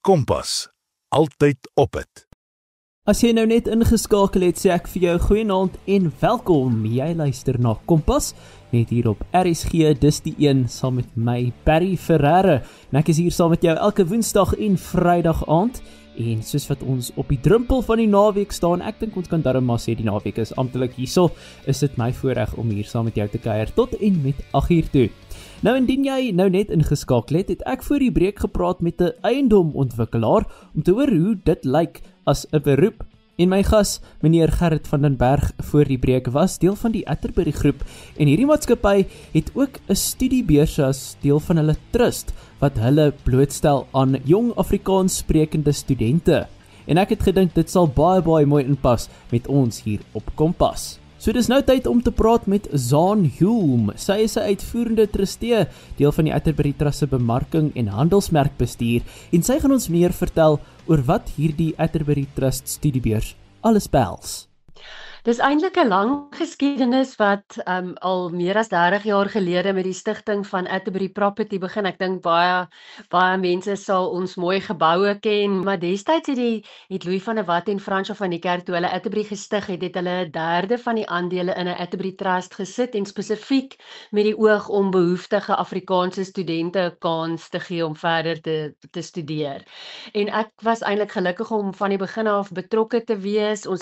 Kompas, altyd op het. As jy nou net ingeskakel het, sê ek vir jou goeienaand en welkom. Jy luister na Kompas, net hier op RSG, dis die een, saam met my, Barry Ferreira. En ek is hier saam met jou elke woensdag en vrydag aand. En soos wat ons op die drempel van die naweek staan, ek dink ons kan darm maar sê die naweek is amptelik hierso, is dit my voorreg om hier saam met jou te kuier tot en met 8uur toe. Nou indien jy nou net ingeskakel het, het ek voor die breek gepraat met 'n eiendomontwikkelaar om te hoor hoe dit lyk as 'n beroep. En my gas, meneer Gerrit van den Berg, voor die breek was deel van die Atterbury groep en hierdie maatskappy het ook 'n studiebeurs as deel van hulle trust wat hulle blootstel aan jong Afrikaans sprekende studente. En ek het gedink dit sal baie mooi inpas met ons hier op Kompas. So dis nou tyd om te praat met Zaan Hulm. Sy is 'n uitvoerende trustee, deel van die Atterbury Trust se bemarking en handelsmerkbestuur, en sy gaan ons meer vertel oor wat hierdie Atterbury Trust studiebeurs alles behels. Dis eintlik 'n lang geskiedenis wat al meer as 30 jaar gelede met die stigting van Atterbury Property begin. Ek dink baie mense sal ons mooi geboue ken, maar destyds het Louis van der Walt en Fransjo van die Kerk, toe hulle Atterbury gestig het hulle 1/3 van die aandele in 'n Atterbury Trust gesit en spesifiek met die oog om behoeftige Afrikaanse studente 'n kans te gee om verder te studeer. En ek was eintlik gelukkig om van die begin af betrokke te wees. Ons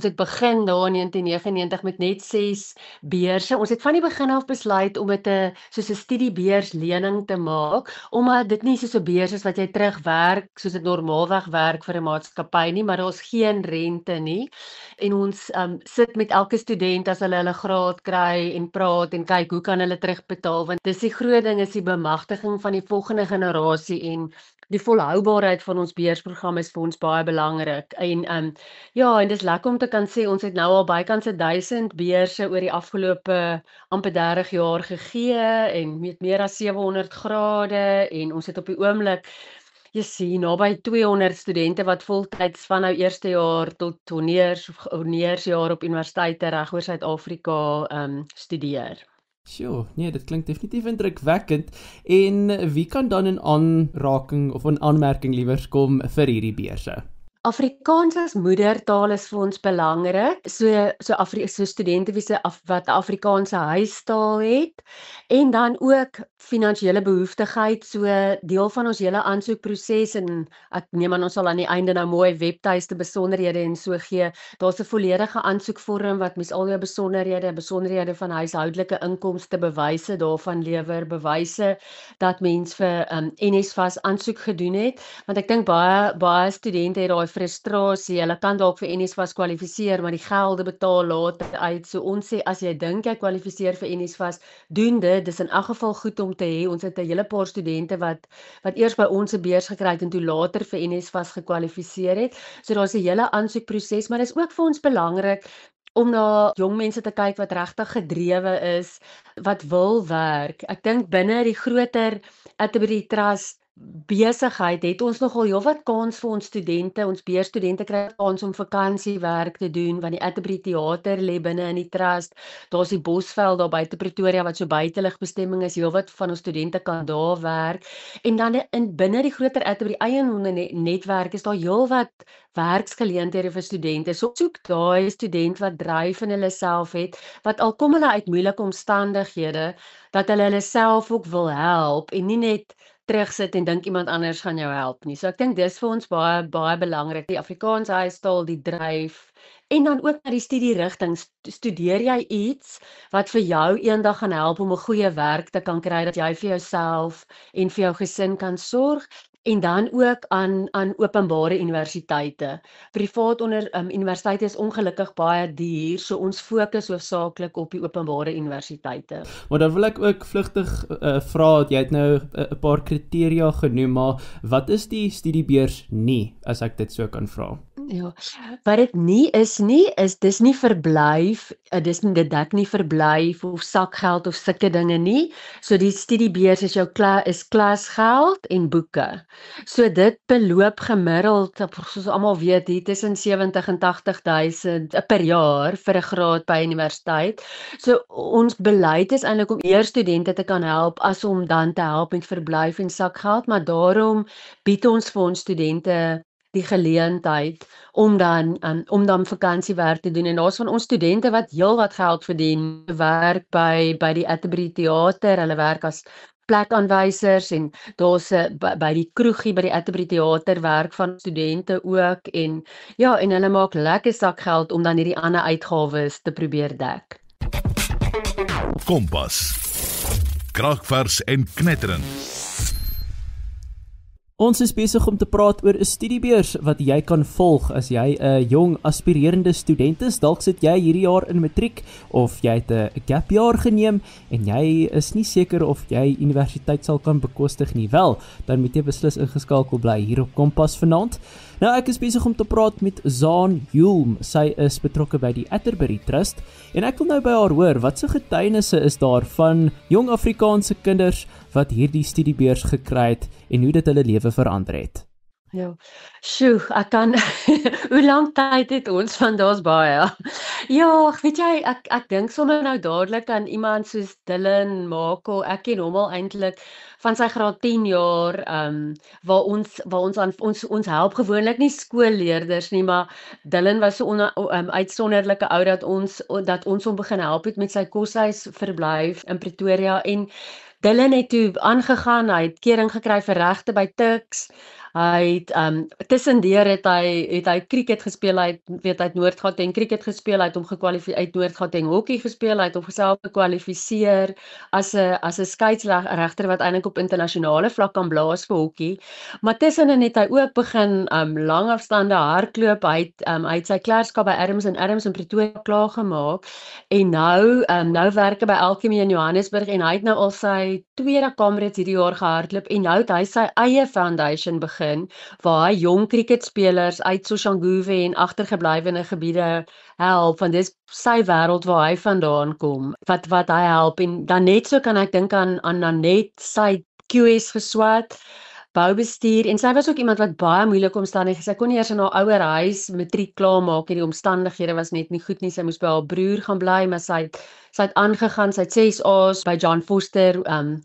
het begin daar in 1999 met net 6 beurse. Ons het van die begin af besluit om dit soos 'n studiebeurslening te maak, omdat dit nie soos 'n beurs is wat jy terugwerk soos dit normaalweg werk vir 'n maatskappy nie, maar daar's geen rente nie. En ons sit met elke student as hulle graad kry en praat en kyk hoe kan hulle terugbetaal, want dis die groot ding, is die bemagtiging van die volgende generasie en die volhoubaarheid van ons beursprogram is vir ons baie belangrik. En dis lekker om te kan sê ons het nou al bykans 1000 beurse oor die afgelope amper 30 jaar gegee en met meer as 700 grade, en ons het op die oomblik naby 200 studente wat voltyds van nou eerste jaar tot honeursjaar op universiteite reg oor Suid-Afrika studeer. Sjoe, nee, dit klink definitief indrukwekkend. En wie kan dan in aanraking of in aanmerking liewers kom vir hierdie beurse? Afrikaans as moedertaal is vir ons belangrik. So studente wat 'n Afrikaanse huistaal het, en dan ook finansiële behoeftigheid, so deel van ons hele aansoekproses, en ek neem aan ons sal aan die einde nou mooi webtuiste besonderhede en so gee. Daar's 'n volledige aansoekvorm wat mens al jou besonderhede van huishoudelike inkomste, bewyse daarvan lewer, bewyse dat mens vir NSFAS aansoek gedoen het, want ek dink baie studente het daai frustrasie, hulle kan dalk vir NSFAS kwalifiseer, maar die gelde betaal later uit. So ons sê, as jy dink jy kwalifiseer vir NSFAS, doen dit. Dis in elk geval goed om te hê. Ons het 'n hele paar studente wat eers by ons 'n beurs gekry het en toe later vir NSFAS gekwalifiseer het. So daar's 'n hele aansoekproses, maar dis ook vir ons belangrik om na jong mense te kyk wat regtig gedrewe is, wat wil werk. Ek dink binne die groter Atterbury Trust besigheid het ons nogal heelwat kans vir ons studente. Ons beurstudente kry kans om vakansiewerk te doen, want die Atterbury Theater lê binne in die trust. Daar's die Bosveld daar buite Pretoria wat so buiteligbestemming is. Heelwat van ons studente kan daar werk. En dan binne die groter Atterbury eie netwerk is daar heelwat werksgeleenthede vir studente. So soek daai student wat dryf in hulle self het, wat al kom hulle uit moeilike omstandighede, dat hulle self ook wil help en nie net terugsit en dink iemand anders gaan jou help nie. So ek dink dis vir ons baie belangrik. Die Afrikaanse huistaal, die dryf, en dan ook na die studierigting. Studeer jy iets wat vir jou eendag gaan help om 'n goeie werk te kan kry, dat jy vir jouself en vir jou gesin kan sorg? En dan ook aan openbare universiteite. Privaat universiteite is ongelukkig baie duur, so ons fokus hoofsaaklik op die openbare universiteite. Maar dan wil ek ook vlugtig vra, jy het nou 'n paar kriteria genoem, maar wat is die studiebeurs nie, as ek dit so kan vra? Ja, wat dit nie is, dis nie verblyf, dit dek nie verblyf of sakgeld of sulke dinge nie. So die studiebeurs is klasgeld en boeke. So dit beloop gemiddeld, soos almal weet, hier tussen 70 en 80,000 per jaar vir 'n graad by universiteit. So ons beleid is eintlik om eers studente te kan help as om dan te help met verblyf en sakgeld, maar daarom bied ons vir ons studente die geleentheid om dan vakansiewerk te doen. En daar's van ons studente wat heelwat geld verdien, werk by die Atterbury Theater, hulle werk as plekaanwysers en daar's by die kroegie by die Atterbury Theater werk van studente ook en ja, en hulle maak lekker sakgeld om dan hierdie ander uitgawes te probeer dek. Kompas. Kraakvers en knetterend. Ons is besig om te praat oor 'n studiebeurs wat jy kan volg as jy 'n jong aspirerende student is. Dalk sit jy hierdie jaar in matriek of jy het 'n gap jaar geneem en jy is nie seker of jy universiteit sal kan bekostig nie. Wel, dan moet jy beslis ingeskakel bly hier op Kompas vanaand. Nou ek is besig om te praat met Zaan Hulme. Sy is betrokke by die Atterbury Trust en ek wil nou by haar hoor wat se getuienisse is daar van jong Afrikaanse kinders wat hierdie studiebeurs gekry het en hoe dit hulle lewe verander het. Ja, sjoe, ek kan, hoe lang tyd het ons van daar's baie. Ja, weet jy, ek dink sommer nou dadelik aan iemand soos Dylan Mako, ek ken hom al eintlik van sy graad 10 jaar, waar ons help gewoonlik nie skoolleerders nie, maar Dylan was so uitsonderlike ou dat ons hom begin help het met sy koshuisverblyf in Pretoria en Dylan het toe aangegaan, hy het kering gekry vir regte by Tuks. Hy het tussendeur het hy cricket gespeel, hy het Noord-Gauteng cricket gespeel, hy het hom uit Noord-Gauteng hokkie gespeel, hy het hom self gekwalifiseer as 'n skeieregter wat eintlik op internasionale vlak kan blaas vir hokkie. Maar tussenin het hy ook begin lang afstande hardloop. Hy het sy klerkskap by Adams in Pretoria klaar gemaak en nou werk hy by Alchemy in Johannesburg en hy het nou al sy tweede Comrades hierdie jaar gehardloop en nou het hy sy eie foundation begin waar hy jong cricketspelers uit Soshanguve en agtergeblywene gebiede help, want dis sy wêreld waar hy vandaan kom, wat hy help en dan net so kan ek dink aan Nanet, sy QS geswat, boubestuur en sy was ook iemand wat baie moeilike omstandighede, sy kon nie eers in haar ouer huis matriek klaarmaak, die omstandighede was net nie goed nie, sy moes by haar broer gaan bly, maar sy het aangegaan, sy het 6 A's by John Foster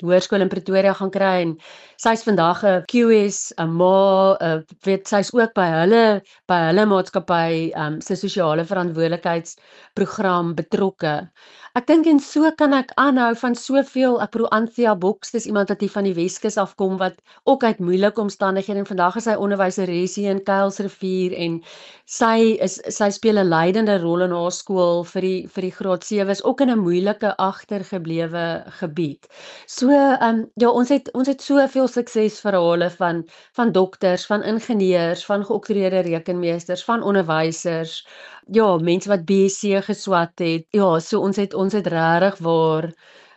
Hoërskool in Pretoria gaan kry en sy's vandag 'n QS, 'n ma, sy's ook by hulle maatskappy se sosiale verantwoordelikheidsprogram betrokke. Ek dink en so kan ek aanhou van soveel, ek bedoel Anthea Boks, dis iemand wat hier van die Weskus afkom wat ook uit moeilike omstandighede en vandag is sy onderwyseres hier in Kuilsrivier en sy speel 'n leidende rol in haar skool vir die graad 7's ook in 'n moeilike agtergeblewe gebied. So ja, ons het soveel suksesverhale van dokters, van ingenieurs, van geoktroeëerde rekenmeesters, van onderwysers, ja, mense wat BSc geswat het. Ja, so ons het regtig waar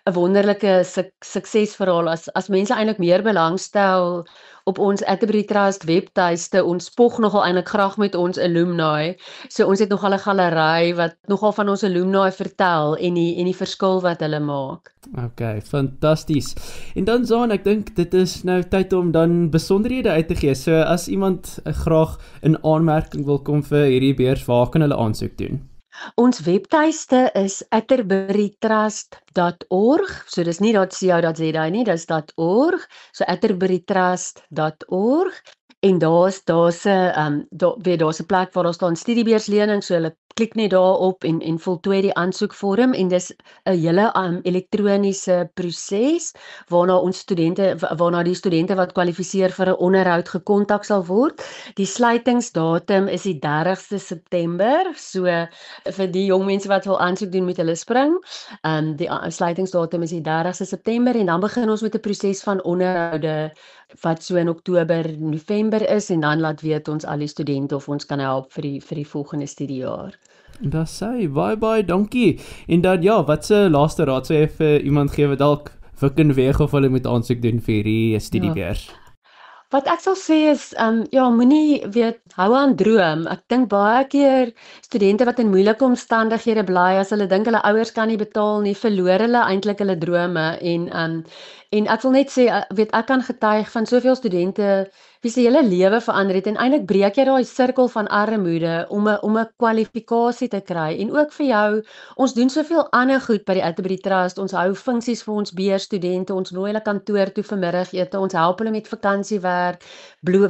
'n wonderlike suksesverhaal as mense eintlik meer belangstel op ons Atterbury Trust webtuiste. Ons spog nogal eintlik graag met ons alumni. So ons het nogal 'n galery wat nogal van ons alumni vertel en die verskil wat hulle maak. Okay, fantasties. En dan Zaan, ek dink dit is nou tyd om dan besonderhede uit te gee. So as iemand graag in aanmerking wil kom vir hierdie beurs, waar kan hulle aansoek doen? Ons webtuiste is atterburytrust.org, so dis nie .co.za nie, dis .org, so atterburytrust.org en daar's 'n plek waar daar staan studiebeurslening, so hulle klik net daarop en voltooi die aansoekvorm en dis 'n hele elektroniese proses waarna die studente wat kwalifiseer vir 'n onderhoud gekontak sal word. Die sluitingsdatum is die 30ste September, so vir die jong mense wat wil aansoek doen moet hulle spring. Die sluitingsdatum is die 30ste September en dan begin ons met 'n proses van onderhoude wat so in Oktober, November is en dan laat weet ons al die studente of ons kan help vir die volgende studiejaar. En daar sê, bye, dankie. En dan ja, wat se laaste raad sou jy vir iemand gee wat dalk vir kan weeg of hulle moet aansoek doen vir hierdie studiebeurs? Wat ek sal sê is, moenie hou aan droom. Ek dink baie keer studente wat in moeilike omstandighede bly, as hulle dink hulle ouers kan nie betaal nie, verloor hulle eintlik hulle drome en En ek wil net sê, weet ek kan getuig van soveel studente wie se hele lewe verander het en eintlik breek jy daai sirkel van armoede om 'n kwalifikasie te kry en ook vir jou, ons doen soveel ander goed by die Atterbury Trust, ons hou funksies vir ons beurstudente, ons nooi hulle kantoor toe vir middagete, ons help hulle met vakansiewerk,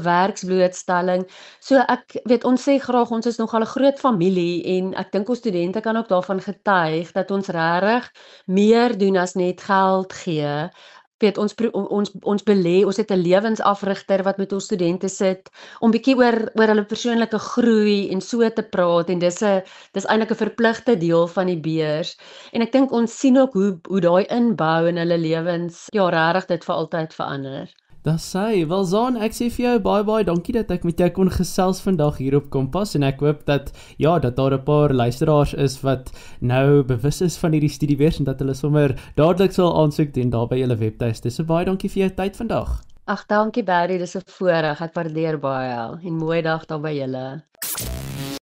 werksblootstelling. So ek weet ons sê graag ons is nogal 'n groot familie en ek dink ons studente kan ook daarvan getuig dat ons regtig meer doen as net geld gee. Weet ons belê, ons het 'n lewensafrigter wat met ons studente sit om bietjie oor hulle persoonlike groei en so te praat en dis eintlik 'n verpligte deel van die beurs. En ek dink ons sien ook hoe daai inbou in hulle lewens regtig dit vir altyd verander. Dis sy, wel Zaan, ek sê vir jou baie dankie dat ek met jou kon gesels vandag hier op Kompas en ek hoop dat daar 'n paar luisteraars is wat nou bewus is van hierdie studiebeurs en dat hulle sommer dadelik sal aansoek doen daar by julle webtuiste. So baie dankie vir jou tyd vandag. Ag, dankie Barry, dis 'n voorreg. Ek waardeer baie en mooi dag daar by julle.